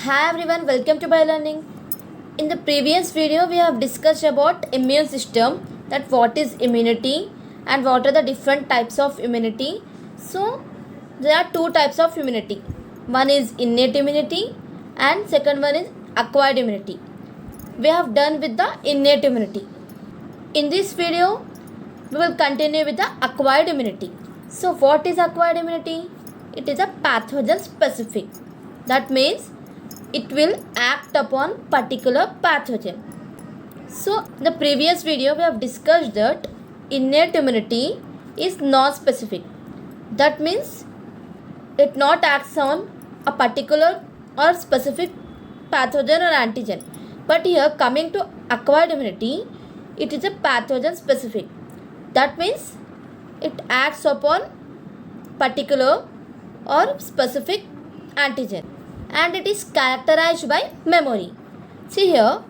Hi everyone, welcome to BioLearning. In the previous video, we have discussed about immune system, that what is immunity and what are the different types of immunity. So, there are two types of immunity. One is innate immunity and second one is acquired immunity. We have done with the innate immunity. In this video, we will continue with the acquired immunity. So, what is acquired immunity? It is a pathogen specific. That means it will act upon particular pathogen. So, in the previous video we have discussed that innate immunity is non-specific. That means it not acts on a particular or specific pathogen or antigen. But here coming to acquired immunity, it is a pathogen specific. That means it acts upon particular or specific antigen. And it is characterized by memory. See here,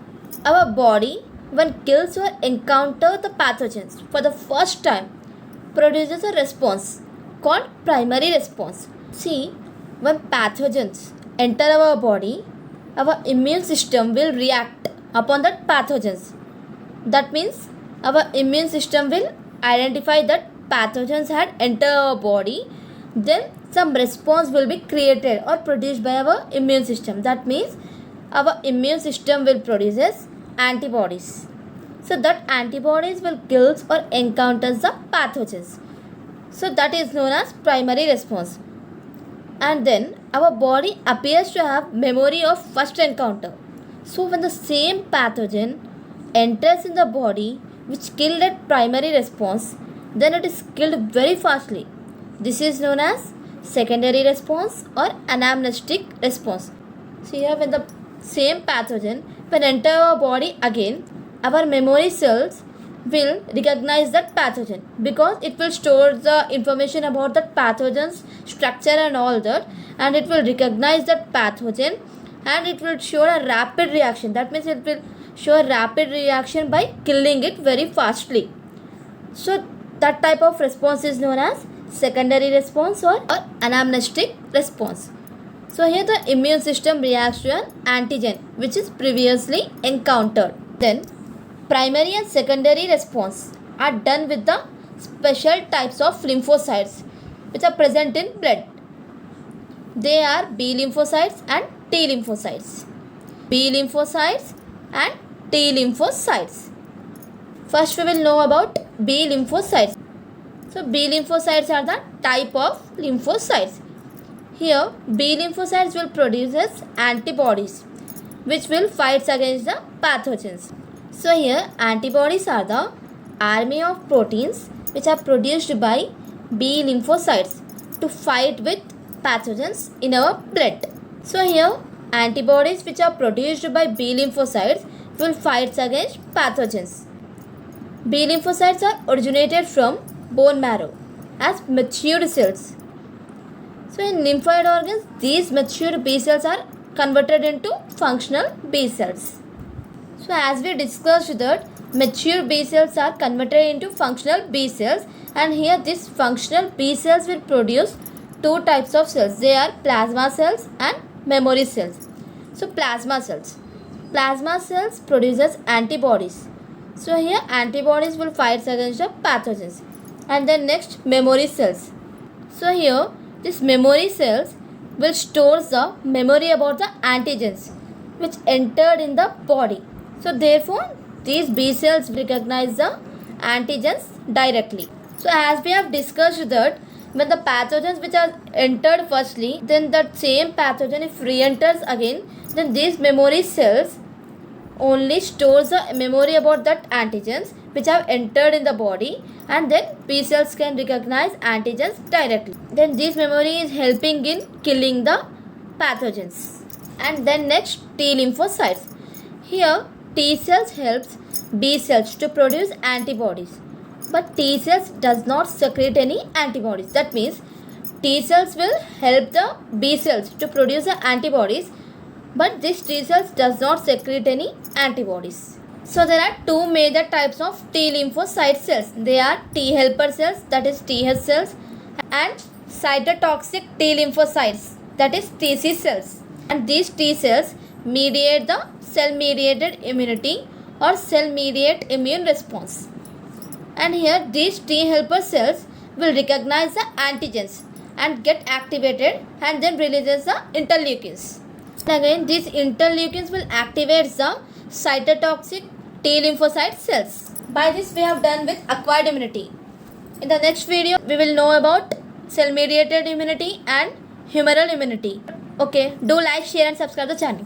our body when kills or encounters the pathogens for the first time produces a response called primary response. See, when pathogens enter our body, our immune system will react upon that pathogens. That means our immune system will identify that pathogens had entered our body, then some response will be created or produced by our immune system. That means our immune system will produce antibodies. So that antibodies will kill or encounters the pathogens. So that is known as primary response. And then our body appears to have memory of first encounter. So when the same pathogen enters in the body which killed at primary response, then it is killed very fastly. This is known as secondary response or anamnestic response. See here, when the same pathogen when enter our body again, our memory cells will recognize that pathogen because it will store the information about that pathogen's structure and all that, and it will recognize that pathogen and it will show a rapid reaction. That means it will show a rapid reaction by killing it very fastly. So that type of response is known as secondary response or anamnestic response. So here the immune system reacts to an antigen which is previously encountered. Then primary and secondary response are done with the special types of lymphocytes which are present in blood. They are B lymphocytes and T lymphocytes. B lymphocytes and T lymphocytes. First we will know about B lymphocytes. So B lymphocytes are the type of lymphocytes. Here B lymphocytes will produce antibodies which will fight against the pathogens. So here antibodies are the army of proteins which are produced by B lymphocytes to fight with pathogens in our blood. So here antibodies which are produced by B lymphocytes will fight against pathogens. B lymphocytes are originated from bone marrow as matured cells. So in lymphoid organs, these matured B cells are converted into functional B cells. So as we discussed that mature B cells are converted into functional B cells, and here these functional B cells will produce two types of cells. They are plasma cells and memory cells. So plasma cells produces antibodies. So here antibodies will fight against the pathogens. And then next memory cells. So here these memory cells will store the memory about the antigens which entered in the body. So therefore these B cells recognize the antigens directly. So as we have discussed that when the pathogens which are entered firstly, then that same pathogen if re-enters again, then these memory cells only stores the memory about that antigens which have entered in the body, and then B cells can recognize antigens directly. Then this memory is helping in killing the pathogens. And then next T lymphocytes. Here T cells helps B cells to produce antibodies, but T cells does not secrete any antibodies. That means T cells will help the B cells to produce the antibodies, but this T cells does not secrete any antibodies. So there are two major types of T lymphocyte cells. They are T helper cells, that is TH cells, and cytotoxic T lymphocytes, that is TC cells. and these T cells mediate the cell-mediated immunity or cell-mediated immune response. And here these T helper cells will recognize the antigens and get activated and then releases the interleukins. And again these interleukins will activate the cytotoxic T lymphocyte cells. By this we have done with acquired immunity. In the next video we will know about cell mediated immunity and humoral immunity. Okay, do like, share and subscribe the channel.